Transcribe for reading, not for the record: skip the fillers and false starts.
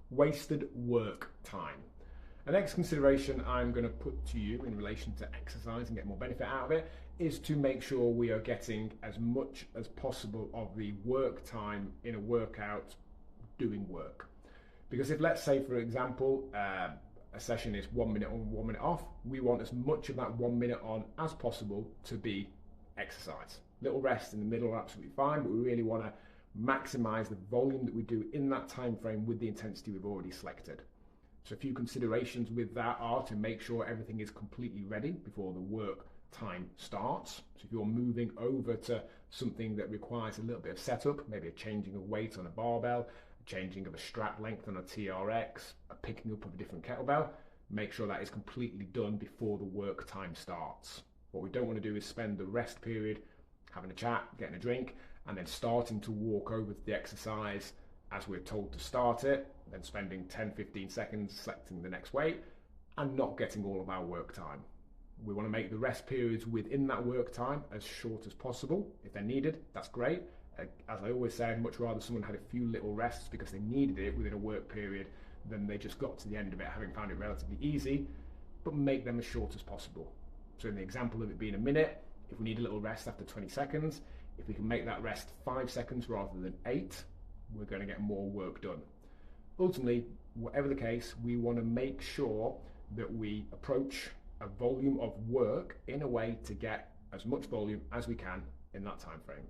wasted work time. The next consideration I'm going to put to you in relation to exercise and get more benefit out of it is to make sure we are getting as much as possible of the work time in a workout doing work. Because if, let's say for example, a session is 1 minute on, 1 minute off, we want as much of that 1 minute on as possible to be exercise. Little rest in the middle are absolutely fine, but we really want to maximize the volume that we do in that time frame with the intensity we've already selected. So a few considerations with that are to make sure everything is completely ready before the work time starts. So if you're moving over to something that requires a little bit of setup, maybe a changing of weight on a barbell, a changing of a strap length on a TRX, a picking up of a different kettlebell, make sure that is completely done before the work time starts. What we don't want to do is spend the rest period having a chat, getting a drink, and then starting to walk over to the exercise as we're told to start it, then spending 10-15 seconds selecting the next weight and not getting all of our work time. We want to make the rest periods within that work time as short as possible. If they're needed, that's great. As I always say, I'd much rather someone had a few little rests because they needed it within a work period than they just got to the end of it having found it relatively easy, but make them as short as possible. So in the example of it being a minute, if we need a little rest after 20 seconds, if we can make that rest 5 seconds rather than 8, we're going to get more work done. Ultimately, whatever the case, we want to make sure that we approach a volume of work in a way to get as much volume as we can in that time frame.